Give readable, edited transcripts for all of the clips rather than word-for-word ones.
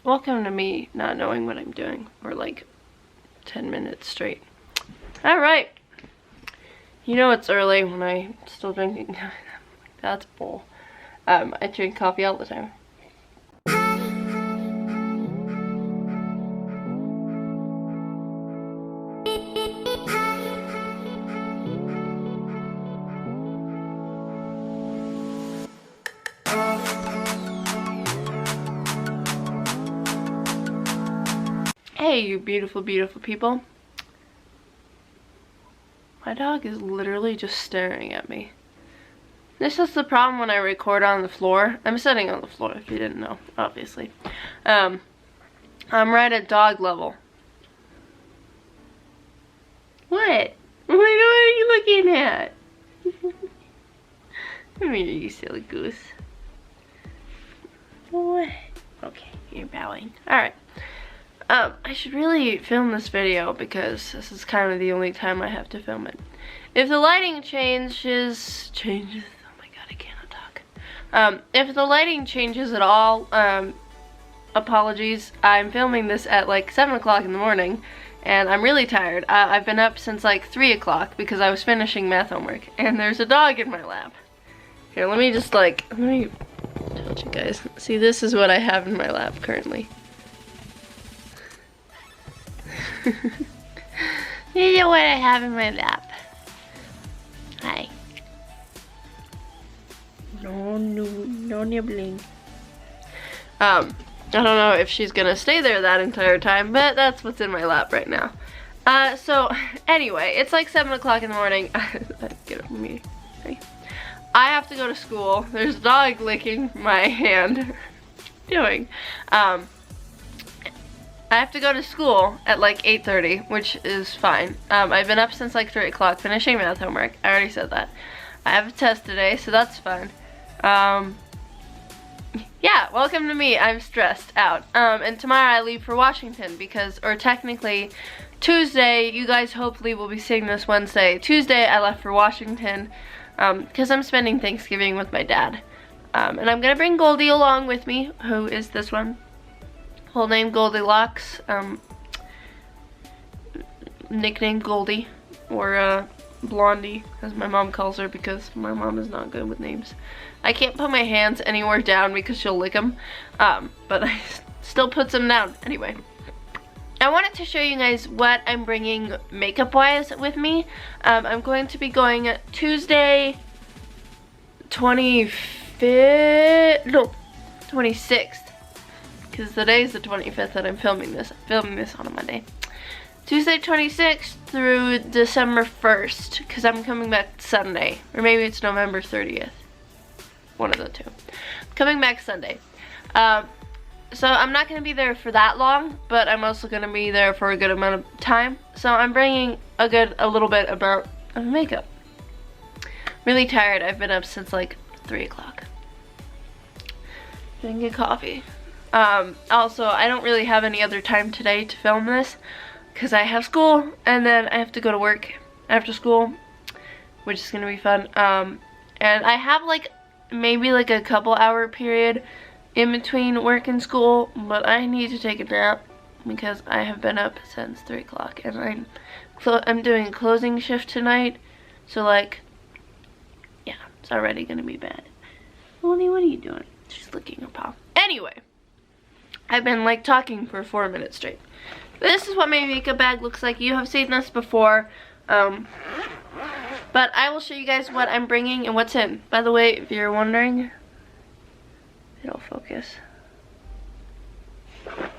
Welcome to me not knowing what I'm doing for like 10 minutes straight. Alright. You know it's early when I'm still drinking. That's bull. I drink coffee all the time. Hey, you beautiful, beautiful people. My dog is literally just staring at me. This is the problem when I record on the floor. I'm sitting on the floor, if you didn't know, obviously. I'm right at dog level. What? What are you looking at? Come here, you silly goose. What? Okay, you're bowing. Alright. I should really film this video because this is kind of the only time I have to film it. If the lighting changes, oh my god, I cannot talk. If the lighting changes at all, apologies. I'm filming this at like 7 o'clock in the morning, and I'm really tired. I've been up since like 3 o'clock because I was finishing math homework, and there's a dog in my lap. Here, let me touch you guys. See, this is what I have in my lap currently. You know what I have in my lap. Hi. No nibbling. I don't know if she's gonna stay there that entire time, but that's what's in my lap right now. So anyway, it's like 7 o'clock in the morning. Get up with me. Okay. I have to go to school. There's a dog licking my hand. What are you doing? I have to go to school at like 8:30, which is fine. I've been up since like 3 o'clock finishing math homework. I already said that. I have a test today, so that's fine. Yeah, welcome to me. I'm stressed out. And tomorrow I leave for Washington or technically Tuesday. You guys hopefully will be seeing this Wednesday. Tuesday I left for Washington because I'm spending Thanksgiving with my dad. And I'm gonna bring Goldie along with me, who is this one. Whole name Goldilocks, nickname Goldie, or Blondie, as my mom calls her, because my mom is not good with names. I can't put my hands anywhere down because she'll lick them, but I still put them down. Anyway, I wanted to show you guys what I'm bringing makeup-wise with me. I'm going to be going Tuesday, 26th, because today's the 25th that I'm filming this. I'm filming this on a Monday. Tuesday 26th through December 1st, because I'm coming back Sunday. Or maybe it's November 30th. One of the two. Coming back Sunday. So I'm not going to be there for that long, but I'm also going to be there for a good amount of time. So I'm bringing a little bit of makeup. Really tired. I've been up since like 3 o'clock. Drinking coffee. Also, I don't really have any other time today to film this because I have school and then I have to go to work after school, which is gonna be fun. And I have like maybe like a couple hour period in between work and school, but I need to take a nap because I have been up since 3 o'clock and I'm doing a closing shift tonight, so like, yeah, it's already gonna be bad. Melanie, what are you doing? She's licking her paw. Anyway. I've been like talking for 4 minutes straight. This is what my makeup bag looks like. You have seen this before. But I will show you guys what I'm bringing and what's in. By the way, if you're wondering, it'll focus. Come on.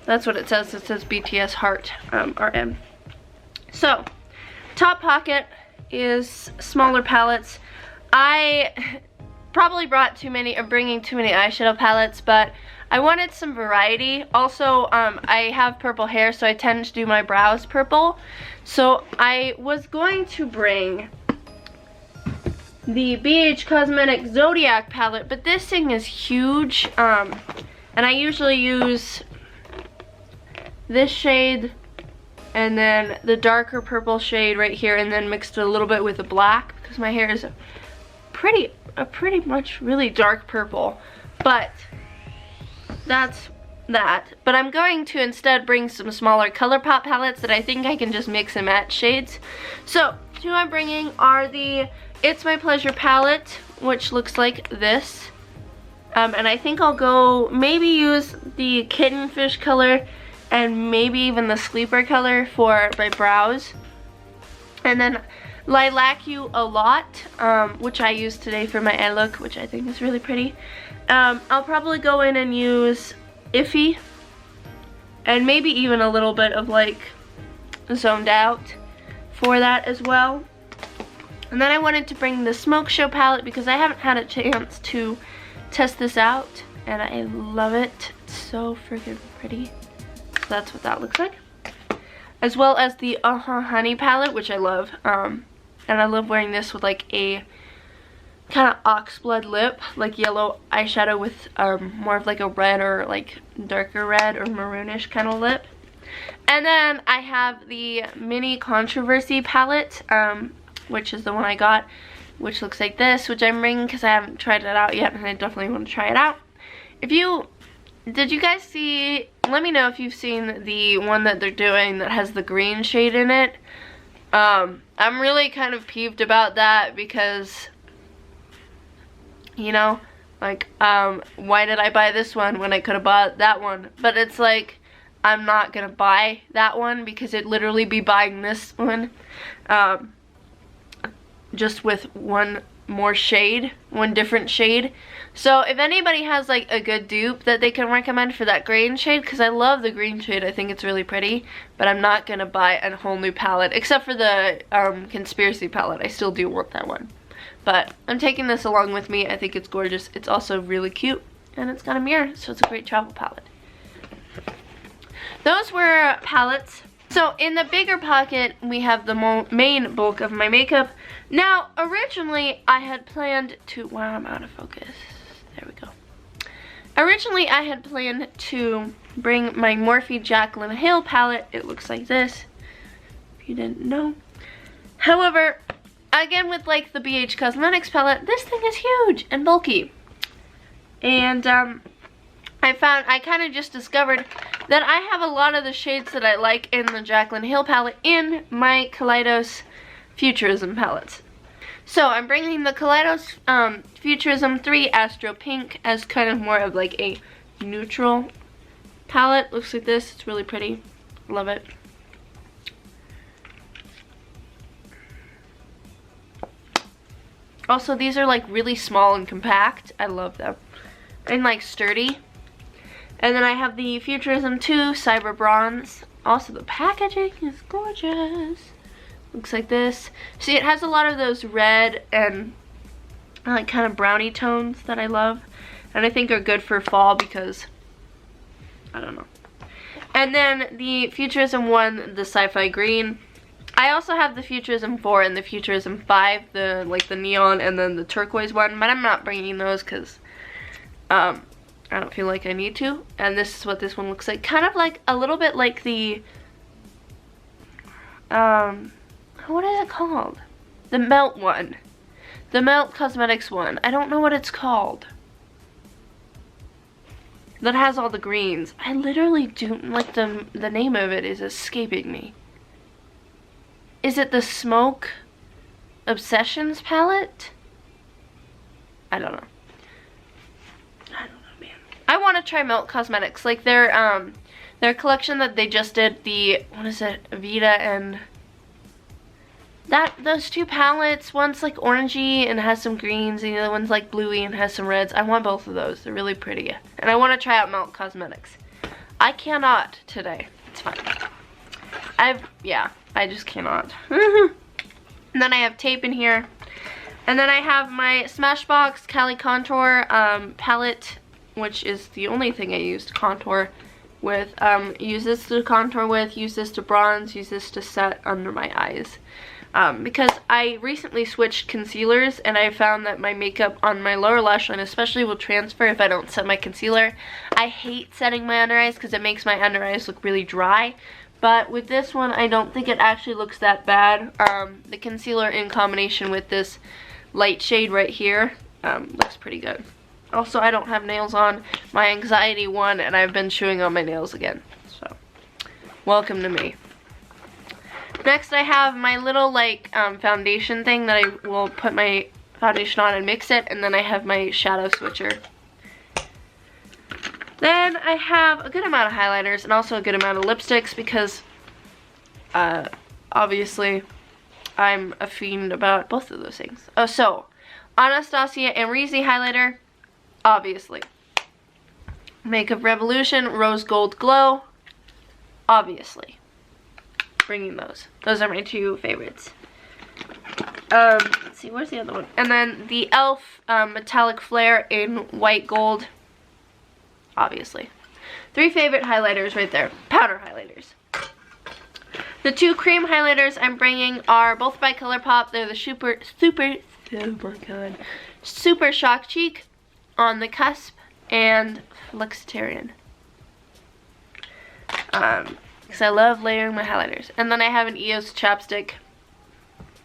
That's what it says. It says BTS Heart RM. So, top pocket is smaller palettes. I probably bringing too many eyeshadow palettes, but I wanted some variety. Also, I have purple hair, so I tend to do my brows purple. So I was going to bring the BH Cosmetics Zodiac palette, but this thing is huge, and I usually use this shade and then the darker purple shade right here, and then mixed a little bit with the black because my hair is a pretty much really dark purple. But that's that. But I'm going to instead bring some smaller ColourPop palettes that I think I can just mix and match shades. So two I'm bringing are the It's My Pleasure palette, which looks like this. And I think I'll go maybe use the Kitten Fish color and maybe even the Sleeper color for my brows. And then Lilac You a Lot, which I used today for my eye look, which I think is really pretty. I'll probably go in and use Iffy, and maybe even a little bit of like Zoned Out for that as well. And then I wanted to bring the Smoke Show palette because I haven't had a chance to test this out, and I love it. It's so freaking pretty. So that's what that looks like. As well as the Honey palette, which I love. And I love wearing this with like a kind of oxblood lip, like yellow eyeshadow with more of like a red or like darker red or maroonish kind of lip. And then I have the Mini Controversy palette, which is the one I got, which looks like this, which I'm bringing because I haven't tried it out yet and I definitely want to try it out. Did you guys see, let me know if you've seen the one that they're doing that has the green shade in it. I'm really kind of peeved about that because, you know, like, why did I buy this one when I could have bought that one? But it's like, I'm not gonna buy that one because it'd literally be buying this one, just with one more shade, one different shade. So if anybody has like a good dupe that they can recommend for that green shade, because I love the green shade, I think it's really pretty, but I'm not gonna buy a whole new palette except for the Conspiracy palette. I still do want that one, but I'm taking this along with me. I think it's gorgeous. It's also really cute, and it's got a mirror, so it's a great travel palette. Those were palettes. So in the bigger pocket, we have the main bulk of my makeup. Now, originally, I had planned to, wow, I'm out of focus. There we go. Originally, I had planned to bring my Morphe Jaclyn Hill palette. It looks like this, if you didn't know. However, again, with like the BH Cosmetics palette, this thing is huge and bulky. And I kind of just discovered that I have a lot of the shades that I like in the Jaclyn Hill palette in my Kaleidos Futurism palettes. So I'm bringing the Kaleidos Futurism 3 Astro Pink as kind of more of like a neutral palette. Looks like this. It's really pretty. Love it. Also, these are like really small and compact. I love them. And like sturdy. And then I have the Futurism 2 Cyber Bronze. Also, the packaging is gorgeous. Looks like this. See, it has a lot of those red and like kind of brownie tones that I love. And I think are good for fall because, I don't know. And then the Futurism 1, the Sci-Fi Green. I also have the Futurism 4 and the Futurism 5, the like the neon and then the turquoise one. But I'm not bringing those because I don't feel like I need to. And this is what this one looks like. Kind of like a little bit like the what is it called? The Melt one. The Melt Cosmetics one. I don't know what it's called. That has all the greens. I literally do like the name of it is escaping me. Is it the Smoke Obsessions palette? I don't know. I want to try Melt Cosmetics, like their collection that they just did, the, what is it, Vita and those two palettes. One's like orangey and has some greens, and the other one's like bluey and has some reds. I want both of those. They're really pretty. And I want to try out Melt Cosmetics. I cannot today. It's fine. I just cannot. And then I have tape in here. And then I have my Smashbox Cali Contour palette, which is the only thing I use to contour with. Use this to contour with, use this to bronze, use this to set under my eyes. Because I recently switched concealers and I found that my makeup on my lower lash line especially will transfer if I don't set my concealer. I hate setting my under eyes because it makes my under eyes look really dry. But with this one, I don't think it actually looks that bad. The concealer in combination with this light shade right here looks pretty good. Also, I don't have nails on. My anxiety won, and I've been chewing on my nails again. So, welcome to me. Next, I have my little, like, foundation thing that I will put my foundation on and mix it. And then I have my shadow switcher. Then I have a good amount of highlighters and also a good amount of lipsticks because, obviously, I'm a fiend about both of those things. Oh, so, Anastasia Amrezy highlighter, obviously. Makeup Revolution Rose Gold Glow, obviously. Bringing those. Those are my two favorites. Let's see, where's the other one? And then the e.l.f. Metallic Flare in White Gold. Obviously. 3 favorite highlighters right there. Powder highlighters. The 2 cream highlighters I'm bringing are both by ColourPop. They're the Super Shock Cheek, On the Cusp, and Flexitarian. Because I love layering my highlighters. And then I have an EOS chapstick.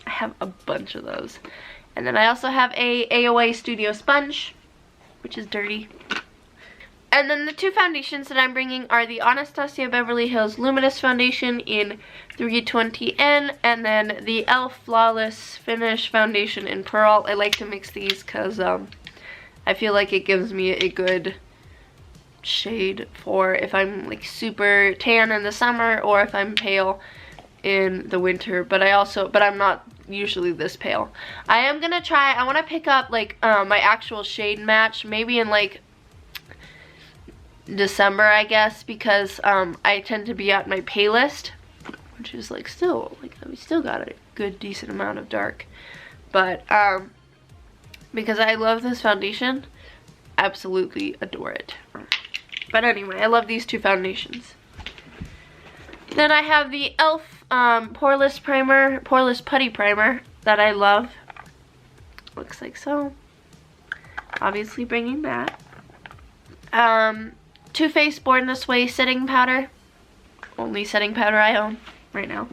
I have a bunch of those. And then I also have a AOA Studio sponge, which is dirty. And then the 2 foundations that I'm bringing are the Anastasia Beverly Hills Luminous Foundation in 320N and then the e.l.f. Flawless Finish Foundation in Pearl. I like to mix these because I feel like it gives me a good shade for if I'm like super tan in the summer or if I'm pale in the winter. But I'm not usually this pale. I want to pick up like my actual shade match maybe in like December, I guess, because I tend to be at my palest, which is like still like we still got a good decent amount of dark, but because I love this foundation, absolutely adore it. But anyway, I love these 2 foundations. Then I have the e.l.f. Poreless Putty Primer that I love. Looks like so. Obviously bringing that. Too Faced Born This Way setting powder. Only setting powder I own right now.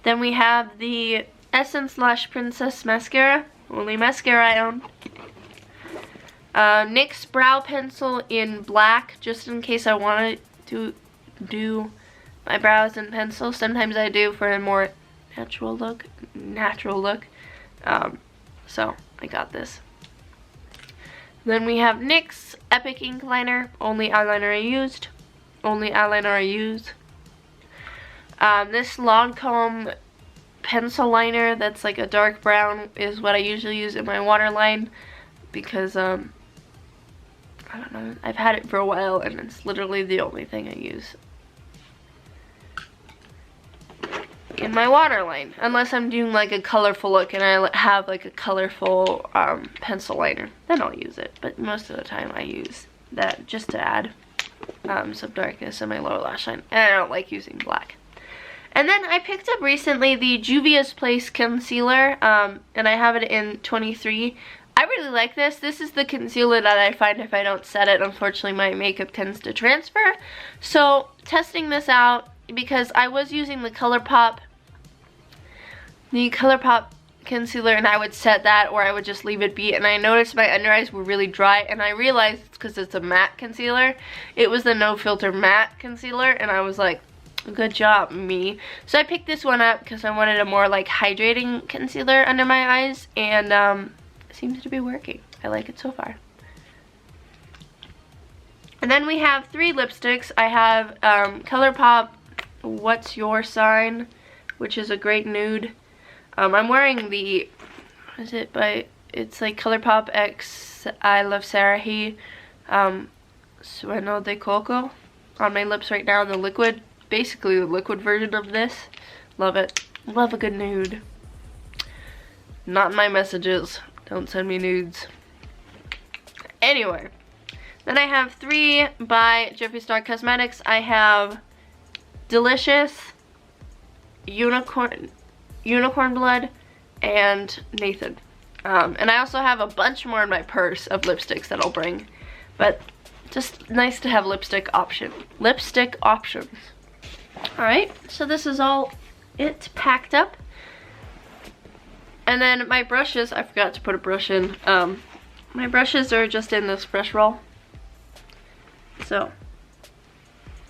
Then we have the Essence Lush Princess Mascara. Only mascara I own. NYX Brow Pencil in black, just in case I want to do my brows in pencil. Sometimes I do for a more natural look. So I got this. Then we have NYX Epic Ink Liner, only eyeliner I used. This Lancome pencil liner that's like a dark brown is what I usually use in my waterline because I don't know, I've had it for a while and it's literally the only thing I use in my waterline, unless I'm doing like a colorful look and I have like a colorful pencil liner, then I'll use it. But most of the time I use that just to add some darkness in my lower lash line, and I don't like using black. And then I picked up recently the Juvia's Place concealer, and I have it in 23. I really like this. This is the concealer that I find if I don't set it, unfortunately my makeup tends to transfer. So testing this out, because I was using the ColourPop concealer and I would set that or I would just leave it be, and I noticed my under eyes were really dry, and I realized it's because it's a matte concealer. It was the No Filter matte concealer, and I was like, good job, me. So I picked this one up because I wanted a more like hydrating concealer under my eyes, and it seems to be working. I like it so far. And then we have 3 lipsticks. I have ColourPop What's Your Sign, which is a great nude. I'm wearing the, what is it by, it's like ColourPop X I Love Sarahi Sueno de Coco on my lips right now, the liquid, basically the liquid version of this. Love it. Love a good nude. Not in my messages. Don't send me nudes. Anyway, then I have 3 by Jeffree Star Cosmetics. I have Delicious, Unicorn Blood, and Nathan. And I also have a bunch more in my purse of lipsticks that I'll bring. But just nice to have lipstick options. Alright, so this is all it packed up. And then my brushes, I forgot to put a brush in. My brushes are just in this brush roll. So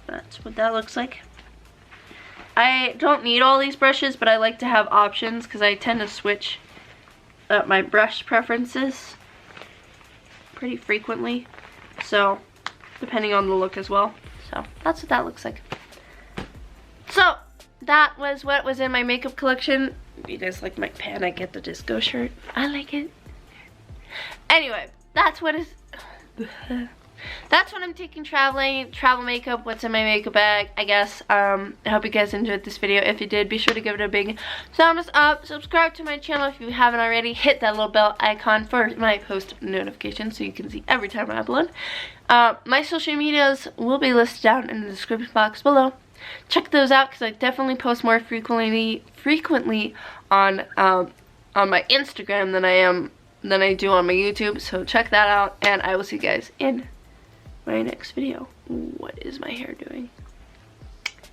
that's what that looks like. I don't need all these brushes, but I like to have options because I tend to switch up my brush preferences pretty frequently. So depending on the look as well. So that's what that looks like. So that was what was in my makeup collection. You guys like my Panic at the Disco shirt? I like it. Anyway, that's what I'm taking traveling, travel makeup, what's in my makeup bag, I guess. I hope you guys enjoyed this video. If you did, be sure to give it a big thumbs up. Subscribe to my channel if you haven't already. Hit that little bell icon for my post notifications so you can see every time I upload. My social medias will be listed down in the description box below. Check those out because I definitely post more frequently on my Instagram than I do on my YouTube. So check that out, and I will see you guys in my next video. What is my hair doing?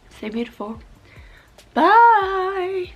Stay beautiful. Bye.